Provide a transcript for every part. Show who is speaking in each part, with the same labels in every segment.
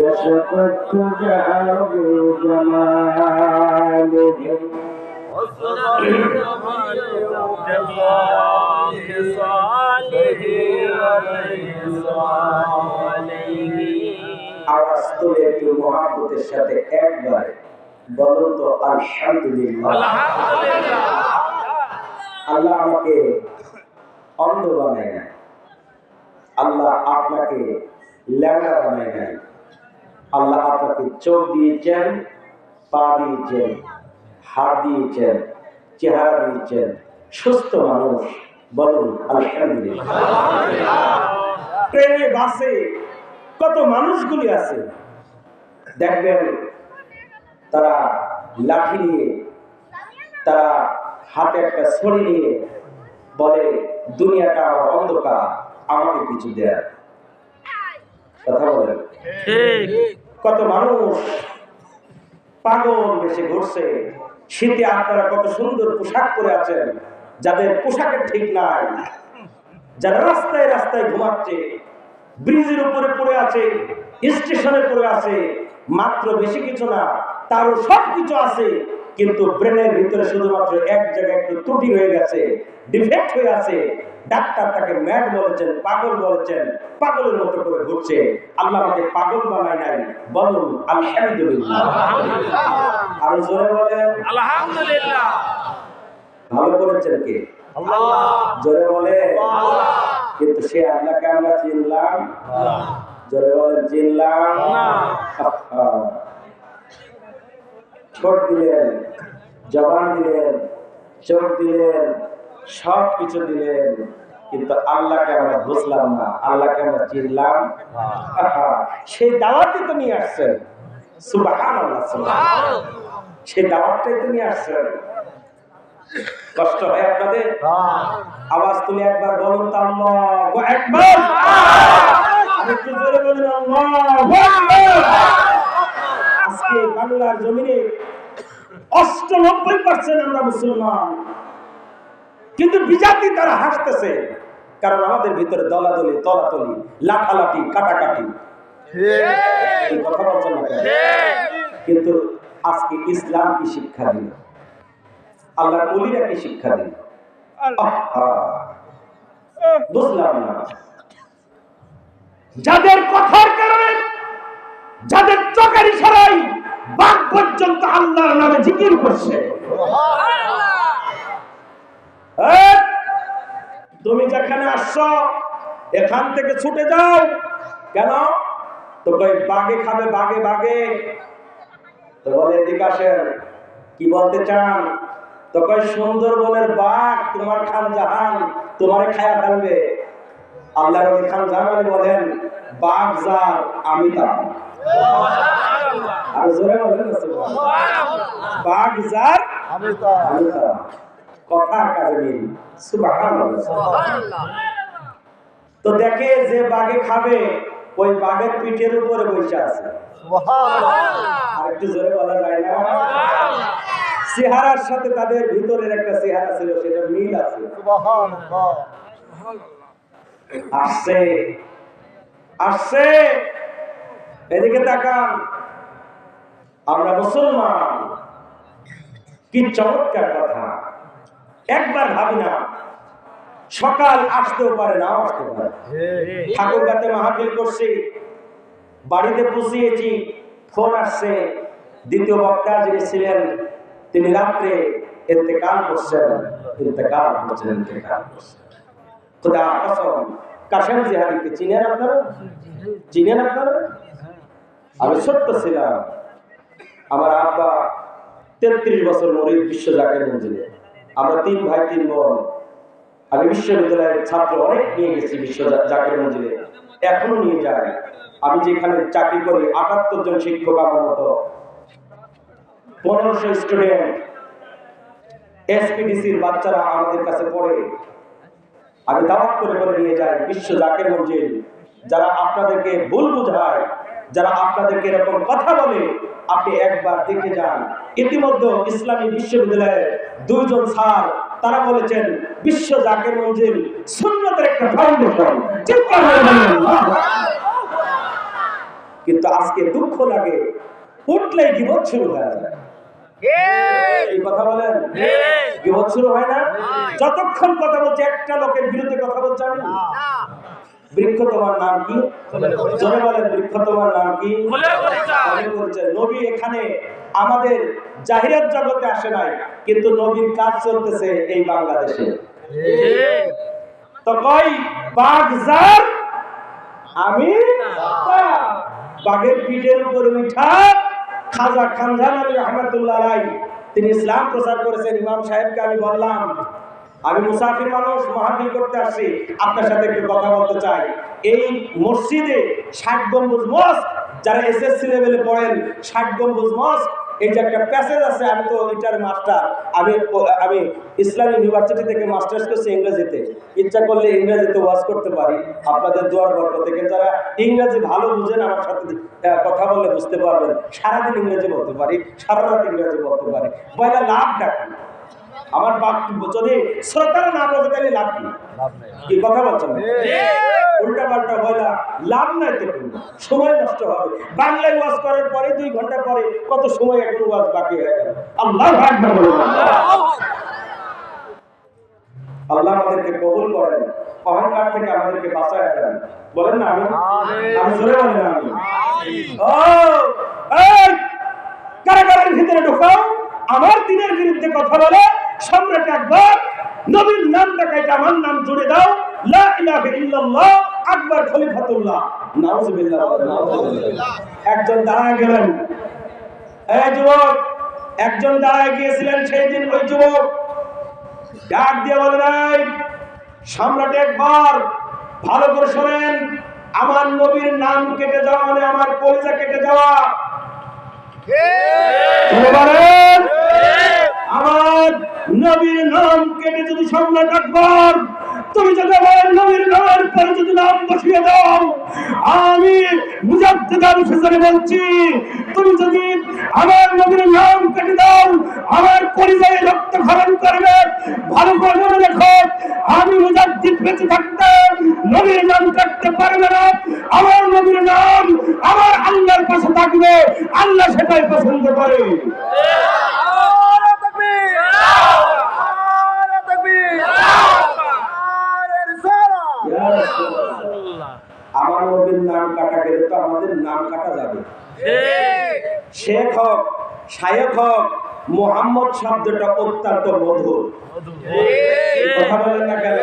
Speaker 1: يشقق جهر بجمالهم আওয়াজ তুলে একটু মহব্বতের সাথে একবার বলুন তো আলহামদুলিল্লাহ। আল্লাহ আমাকে অন্ধ বানায় নাই, আল্লাহ আপনাকে ল্যাংড়া বানায় নাই, আল্লাহ আপনাকে চোখ দিয়েছেন, পা দিয়েছেন, হাত দিয়েছেন, চেহারা দিয়েছেন, সুস্থ মানুষ। বলুন আলহামদুলিল্লাহ। ট্রেনে বাসে কত মানুষগুলি আছে, দেখবেন তারা লাঠি নিয়ে, তারা হাতে একটা ছড়ি নিয়ে বলে দুনিয়াটা আমার অন্ধকার, আমাকে কিছু দেয়। কথা বলেন, কত মানুষ পাগল বেশে ঘুরছে। শীতে আপনারা কত সুন্দর পোশাক পরে আছেন, যাদের পোশাকের ঠিক নাই, যারা রাস্তায় রাস্তায় ঘুমাচ্ছে, ব্রিজের উপরে পড়ে আছে, স্টেশনে পড়ে আছে, মাত্র বেশি কিছু না, তারও সব কিছু আছে, কিন্তু ব্রেনের ভিতরে শুধুমাত্র এক জায়গায় একটু ত্রুটি হয়ে গেছে, ডিফেক্ট হয়ে আছে। ডাক্তার তাকে ম্যাড বলেছেন, পাগল বলেছেন, পাগলের মতো করে ঘুরছে। আল্লাহ আমাকে পাগল বানায় নাই। বলুন আলহামদুলিল্লাহ। আর জোরে বলেন আলহামদুলিল্লাহ। ভালো করেছেন কে? আল্লাহ। জোরে বলে আল্লাহ। কিন্তু সে আল্লাহকে আমরা চিনলাম? জোরে বলেন চিনলাম না। ঠোঁট দিলেন, জবান দিলেন, চোখ দিলেন, সব কিছু দিলেন, কিন্তু আল্লাহকে আমরা বুঝলাম না, আল্লাহকে আমরা চিনলাম। সেই দাওয়াতই তো নিয়ে আসছেন। সুবহানাল্লাহ, সুবহানাল্লাহ। সেই দাওয়াতটাই তো নিয়ে আসছেন। কষ্ট হয় আপনাদের? আওয়াজ তুলে একবার বলুন তো আল্লাহু আকবার। একটু জোরে বলুন আল্লাহু আকবার। আজকে বাংলার জমিনে ৯৮% আমরা মুসলমান, কিন্তু বিজাতি তারা হাসতেছে, কারণ আমাদের ভিতরে দলাদলি, তলাতলি, লাঠালাঠি, কাটাকাটি। কথা বলছেন না? কিন্তু আজকে ইসলাম কি শিক্ষা দিল? আল্লাহর ওলিরা কি শিক্ষা দিল? বুঝলাম না। যাদের কথার কারণে, যাদের চোখের ইশারায় বাঘ পর্যন্ত আল্লাহর নামে জিকির করছে। তুমি যেখানে আসছো এখান থেকে ছুটে যাও কেন? তো কই বাঘে খাবে, বাঘে বাঘে। তো বলে এদিকে আসেন, কি বলতে চান? তো কই সুন্দরবনের বাঘ তোমার খান জাহান তোমারে খায়া ফেলবে। আল্লাহর ওলি খান জাহান বলেন বাঘ যার আমি তার। আর জোরে বলেন না সুবহানাল্লাহ। বাঘ যার আমি তার। কথার কাজে মিল। সুবহানাল্লাহ, সুবহানাল্লাহ। তো দেখে যে বাঘে খাবে ওই বাঘের পিঠের উপরে বসে আছে। সুবহানাল্লাহ। আর একটু জোরে বলা যায় না? সুবহানাল্লাহ। চেহারার সাথে তাদের ভিতরের একটা চেহারা ছিল, সেটা মিল আছে। সুবহানাল্লাহ। আসছে আসছে, এদিকে তাকান। আমরা মুসলমান, কি চমৎকার কথা। একবার ভাবি না, সকাল আসতেও পারে, নাও আসতে পারে। ঠাকুরগাতে মাহফিল করছি, বাড়িতে পুষিয়েছি, ফোন আসছে, দ্বিতীয় বক্তা যিনি ছিলেন তিনি রাত্রে ইন্তেকাল করছেন। খোদা কসম, কাশেম জিহাদিকে চিনেন আপনারা? চিনেন আপনারা? আমি ছোট্ট ছিলাম, আমার আব্বা 33 বছর মরিদ বিশ্ব জাকের মঞ্জিলে। আমরা 3 ভাই 3 বোন। আমি বিশ্ববিদ্যালয়ের ছাত্র অনেক নিয়ে গেছি বিশ্ব জাকের মঞ্জিলে, এখনো নিয়ে যাই। আমি যেখানে চাকরি করি ৭৮ জন শিক্ষক, আমার মতো 1500 স্টুডেন্ট, এসপিডিসির বাচ্চারা আমাদের কাছে পড়ে। আমি দাওয়াত করে করে নিয়ে যাই বিশ্ব জাকের মঞ্জিল। যারা আপনাদেরকে ভুল বুঝায়, যারা আপনাদেরকে এরকম কথা বলে, আপনি একবার দেখে যান। ইতিমধ্যে ইসলামী বিশ্ববিদ্যালয়ের 2 জন স্যার তারা বলেছেন বিশ্ব জাকের মঞ্জিল সুন্নতের একটা ফাউন্ডেশন। কিন্তু আজকে দুঃখ লাগে, উঠলেই গীবত শুরু হয়ে যায়। এই কথা বলেন, গীবত শুরু হয় না? যতক্ষণ কথা বলছে একটা লোকের বিরুদ্ধে কথা বলছে আমি, বৃক্ষ তোমার নাম কি? জোরে বলেন, বৃক্ষ তোমার নাম কি? নবী এখানে আমাদের জাহিরাত জগতে আসে নাই, কিন্তু নবীর কাজ চলতেছে এই বাংলাদেশে। তো কই বাঘ যার আমি বাঘের পিঠের উপর উঠা খাজা খানজানী রহমাতুল্লাহ আলাইহি তিনি ইসলাম প্রচার করেছেন। ইমাম সাহেবকে আমি বললাম, আমি মুসাফির মানুষ, মাহফিল করতে আসছি, আপনার সাথে একটু কথা বলতে চাই। এই মসজিদে 60 গম্বুজ মস্ক, যারা এসএসসি লেভেলে পড়েন 60 গম্বুজ মস্ক, এই যে একটা প্যাসেজ আছে, আমি তো এটার মাস্টার, আমি ইসলামী ইউনিভার্সিটি থেকে মাস্টার্স করছি ইংরেজিতে। ইচ্ছা করলে ইংরেজিতে ওয়াজ করতে পারি আপনাদের দোয়ার বরকতে। কিন্তু যারা ইংরেজি ভালো বুঝেন আমার সাথে কথা বললে বুঝতে পারবেন, সারাদিন ইংরেজি বলতে পারি, সারা রাত ইংরেজি বলতে পারি। বয়লা লাভ ডাকি আমার বাপ, যদি শ্রোতারা না বোঝে তাহলে লাভ কি? কথা বলছেন উল্টা পাল্টা বয়লা লাভ নাই, তো সময় নষ্ট হবে। বাংলায় ওয়াজ করার পরে 2 ঘন্টা পরে কত সময় এখন ওয়াজ বাকি হয়ে গেল। আল্লাহ আকবার বলুন। আল্লাহ আমাদেরকে কবুল করেন, অহংকার থেকে আমাদেরকে বাঁচায় দেন। বলেন না আমি জোরে বলেন না আমি। ও এই কারাগারের ভিতরে ঢোকাও, আমার দিনের বিরুদ্ধে কথা বলে সম্রাট আকবর নবীর নাম ডাকাইতে আমার নাম জুড়ে দাও, লা ইলাহা ইল্লাল্লাহ আকবর খলিফাতুল্লাহ। নাউজুবিল্লাহ। একজন দাঁড়ায় গেলেন, এই যুবক, একজন দাঁড়ায় গিয়েছিলেন সেই দিন। ওই যুবক ডাক দিয়ে বলেন, এই সম্রাট আকবর ভালো করে শোনেন, আমার নবীর নাম কেটে যাওয়া মানে আমার কলিজা কেটে যাওয়া। আমার নবীর নাম কেটে যদি সম্রাট আকবর তুমি যদি আমার নবীর নামের পরে যদি নাম বসিয়ে দাও, আমি মুজাদ্দিদ আল ফিসারি বলছি, তুমি যদি আমার নবীর নাম কেটে দাও আমার কলিজায় রক্ত খরণ করবে। ভালো করে মনে রেখো, আমি মুজাদ্দিদ বেঁচে থাকতে নবীর নাম কাটতে পারবে না। আমার নবীর নাম আমার আল্লাহর পাশে থাকবে, আল্লাহ সেটাই পছন্দ করে। আমার নবীর নাম কাটা গেলে তো আমাদের নাম কাটা যাবে। শেখ হোক, শায়েখ হোক, মোহাম্মদ শব্দটা অত্যন্ত মধুর। কথা বলেন না কেন?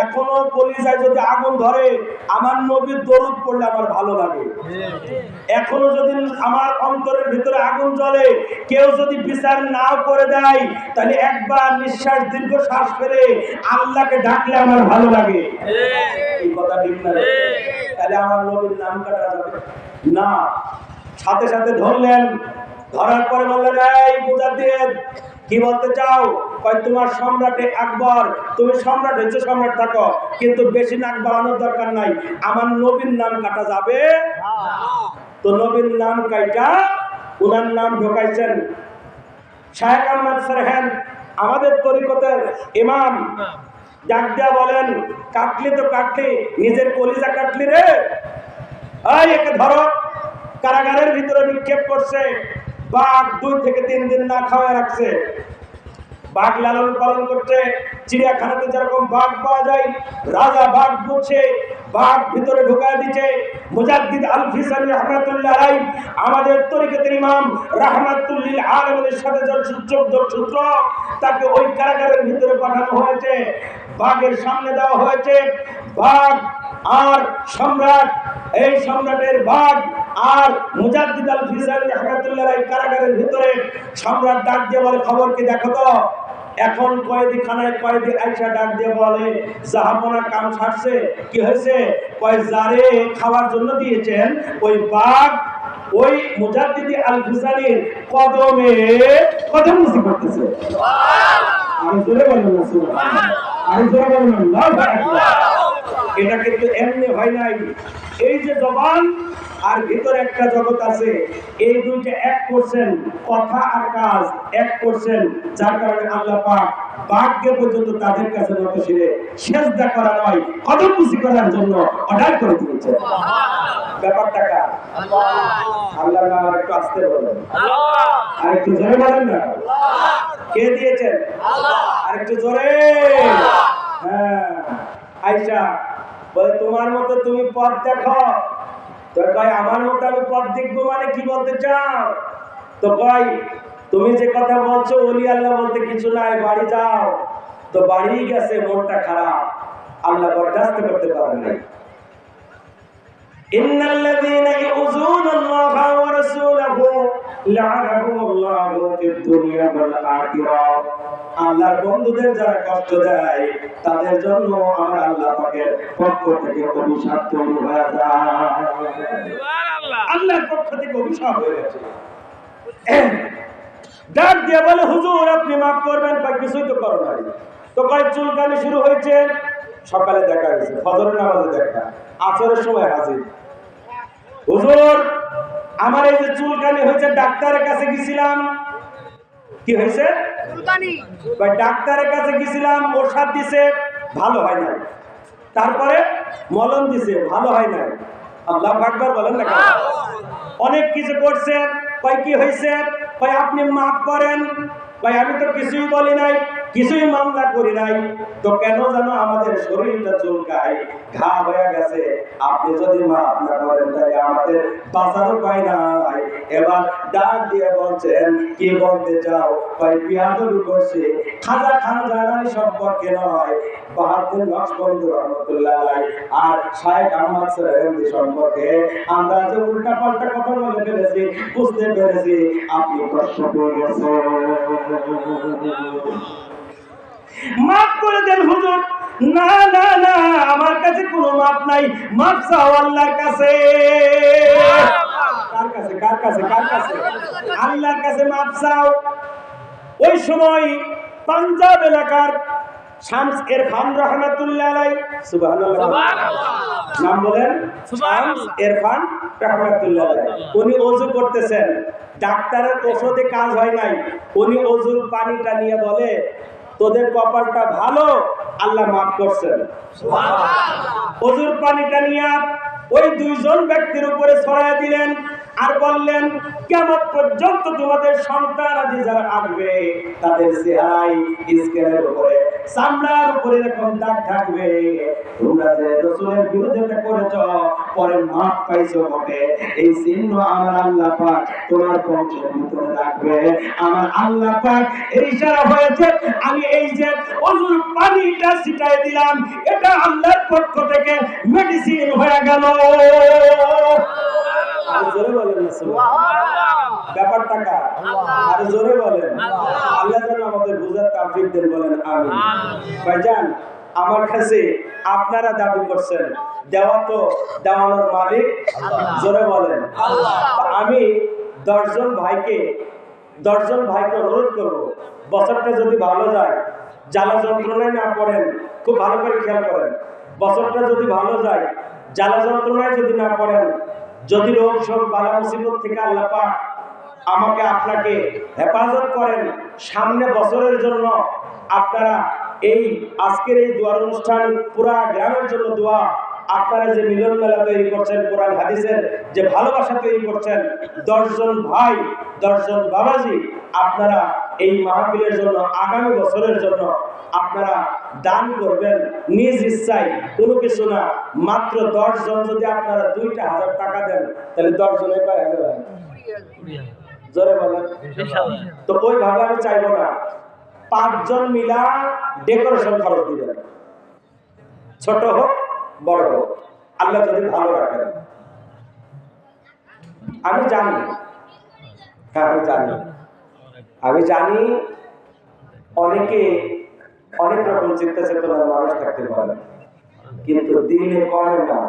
Speaker 1: এখনো কলিজায় যদি আগুন ধরে আমার নবীর দরুদ পড়লে আমার ভালো লাগে। এখনো যদি আমার অন্তরের ভিতরে আগুন জ্বলে, কেউ যদি বিচার নাও করে দেয়, তাহলে একবার নিঃশ্বাস দীর্ঘ শ্বাস ফেলে আল্লাহকে ডাকলে আমার ভালো লাগে। এই কথা ঠিক না? তাহলে আমার নবীর নাম কাটা যাবে না। সাথে সাথে ধরলেন, ধরার পরে বললেন, এই মুজাদ্দিদ কি বলতে চাও? কয় তোমার সম্রাট আকবর, তুমি সম্রাট হচ্ছে, সম্রাট থাকো, কিন্তু বেশি নাক বাড়ানোর দরকার নাই, আমার নবীর নাম কাটা যাবে। তো নবীর নাম কাইটা উনার নাম ঢোকাইছেন শায়েখ আহমদ সারহেন, আমাদের তরিকতের ইমাম। ডাক দিয়া বলেন, কাটলি তো কাটলি, নিজের কলিজা কাটলি রে। এই একে ধরো। কারাগারের ভিতরে নিক্ষেপ করছে। বাঘ 2 থেকে 3 দিন না খাওয়া রাখছে। বাঘ লালন পালন করতে চিড়িয়াখানাতে যেরকম বাঘ পাওয়া যায়, রাজা বাঘ বুঝছে, বাঘ ভিতরে ঢুকায় দিচ্ছে। মুজাদ্দিদ আল ফিসানি রহমাতুল্লাহ আলাইহি আমাদের তরিকতের ইমাম রাহমাতুল লিল আলামিনের সাথে সূত্র, তাকে ওই কারাগারের ভিতরে পাঠানো হয়েছে। বাঘের সামনে দেওয়া হয়েছে বাঘ আর সম্রাট, এই সম্রাটের বাঘ আর মুজাদ্দিদ আল ফিসানি রহমাতুল্লাহ আলাইহি কারাগারের ভিতরে। সম্রাট ডাক দিয়ে বলে, খবর কি দেখো তো। এখন কয়েদি খানায় কয়েদি আইসা ডাক দিয়ে বলে, জাহাপনা কাম ছাড়ছে। কি হয়েছে? কয় যারে খাওয়ার জন্য দিয়েছেন ওই বাঘ ওই মুজাদ্দিদ আল ফিসানির কদমে কদম মুসি করতেছে। আমি জোরে বললাম না, আমি জোরে বললাম না। এটা কিন্তু এমনি হয় নাই। এই যে জবান আর ভিতরে একটা জগৎ আছে, এই দুইটা এক করছেন, কথা আর কাজ এক করছেন, যার কারণে আল্লাহ পাক বাক্যে পর্যন্ত তাদের কাছে নতশিরে সেজদা করা নয়, কদম বুঝি করার জন্য অর্ডার করে দিয়েছেন। ব্যাপারটা কার? আল্লাহ না, আর একটু আসতে বলেন, আর একটু জোরে বলেন না। কে দিয়েছেন? আর একটু জোরে। হ্যাঁ, আয়েশা বলে তোমার মতো তুমি পথ দেখো। তো কয় আমার মতো আমি পথ দেখবো মানে কি বলতে চাও? তো কয় তুমি যে কথা বলছো ওলি আল্লাহ বলতে কিছু নাই, বাড়ি যাও। তো বাড়ি গেছে, মনটা খারাপ, আল্লাহ বরদাস্ত করতে পারেন নাই। ইন্নাল্লাযীনা ইউযুনাল্লাহা ওয়া রাসূলাহু লা'নাহুমুল্লাহু ফিদ দুনিয়া ওয়াল আখিরাহ। আল্লাহর বন্ধুদের যারা কষ্ট দেয় তাদের জন্য আমার আল্লাহ পাকের পক্ষ থেকে অভিশাপ তৈরি হয়ে যায়। সুবহানাল্লাহ, আল্লাহর পক্ষ থেকে অভিশাপ হয়ে গেছে। ডাক দিয়ে বলে হুজুর আপনি মাফ করবেন, বা কিছুই তো করো নাই। তো কয় চুলকানি শুরু হয়েছে, সকালে দেখা হয়েছে, ফজরের নামাজে দেখা, আসরের সময় হাজির। হুজুর আমার এই যে চুলকানি হয়েছে, ডাক্তারের কাছে গেছিলাম। কি হয়েছে? চুলকানি। ডাক্তারের কাছে গেছিলাম, ওষুধ দিছে, ভালো হয় না। তারপরে মলম দিছে, ভালো হয় না। আল্লাহু আকবার বলেন না। অনেক কিছু করছে, কয় কি হয়েছে? কয় আপনি মাফ করেন। কয় আমি তো কিছুই বলি নাই, কিছুই মামলা করি নাই, তো কেন জানো আমাদের শরীরটা চুলকায়, ঘা হয়ে গেছে। আপনি যদি মাফ না করেন তাহলে আমাদের বাঁচার উপায় নাই। এবার ডাক দিয়ে বলছেন কি বলতে চাও? কয় বিয়াদবি করছে, খাজা খান জালানী সম্পর্কে নয়, বাহাদুর নকশবন্দ রহমতুল্লাহ আলাইহি আর শায়েখ আহমদ সরোয়ার্দী সম্পর্কে আমরা যে উল্টা পাল্টা কথা বলে ফেলেছি, বুঝতে পেরেছি আপনি কষ্ট পেয়ে গেছেন, মাফ করে দেন হুজুর। না না না, আমার কাছে কোনো মাফ নাই, মাফ চাও আল্লাহর কাছে। কার কাছে? কার কাছে? কার কাছে? আল্লাহর কাছে মাফ চাও। ওই সময় পাঞ্জাব এলাকার শামস ইরফান রহমাতুল্লাহ আলাইহি, সুবহানাল্লাহ, নাম বলেন, শামস ইরফান রহমাতুল্লাহ আলাইহি, উনি ওযু করতেছেন, ডাক্তারের ওষুধে কাজ হয় নাই, উনি ওযুর পানিটা নিয়ে বলে তোদের কপালটা ভালো, আল্লাহ মাফ করছেন। সুবহানাল্লাহ। ওযুর পানিটা নিয়ে ওই দুইজন ব্যক্তির উপরে ছড়াইয়া দিলেন আর বললেন কিয়ামত পর্যন্ত তোমাদের সন্তান আদি যারা আসবে তাদের চেহারায় স্কিনের উপরে, চামড়ার উপরে এরকম দাগ থাকবে। তোমরা যে রাসূলের বিরুদ্ধে করেছো, পরে মাফ পাইছো বটে, এই চিহ্ন আমার আল্লাহ পাক তোমার বংশের ভিতরে রাখবে। আমার আল্লাহ পাক এই ইশারা হয়েছে, আমি এই যে ওযুর পানিটা ছিটাই দিলাম, এটা আল্লাহর পক্ষ থেকে মেডিসিন হয়ে গেল। আর জোরে বলেন না সুবহানাল্লাহ। ব্যাপারটা কার? আর জোরে বলেন আল্লাহ যেন আমাদের বুঝার তৌফিক দেন, বলেন আমিন। ভাইজান আমার কাছে আপনারা দাবি করছেন, দেওয়া তো দেওয়ানোর মালিক আল্লাহ, জোরে বলেন আল্লাহ। আমি 10 জন ভাইকে অনুরোধ করব, বছরটা যদি ভালো যায়, জ্বালা যন্ত্রণায় না পড়েন, খুব ভালো করে খেয়াল করেন, বছরটা যদি ভালো যায়, জ্বালা যন্ত্রণায় যদি না পড়েন, যদি রোগ শোক বালা মুসিবত থেকে আল্লাহ পাক আমাকে আপনাকে হেফাজত করেন, সামনে বছরের জন্য আপনারা এই আজকের এই দোয়ার অনুষ্ঠান পুরা গ্রামের জন্য দোয়া, আপনারা যে মিলন মেলা তৈরি করছেন, কোরআন হাদিসের যে ভালোবাসা তৈরি করছেন, 10 জন ভাই 10 জন বাবাজি আপনারা এই মাহফিলের জন্য আগামী বছরের জন্য আপনারা দান করবেন নিজ ইচ্ছায়, কোনো কিছু না, মাত্র 10 জন যদি আপনারা 2,000 টাকা দেন তাহলে 10 জনের কয় হাজার হয়? জোরে বলেন ইনশাআল্লাহ। তো ওই ভাবে আমি চাইবো না, 5 জন মিলা ডেকোরেশন খরচ দিবেন, ছোট হোক বড় হোক, আল্লাহ যদি ভালো রাখেন। আমি জানি, হ্যাঁ আমি জানি অনেকে অনেক রকম চিন্তা চেতনার মানুষ থাকতে পারে, কিন্তু দিনে কমে না।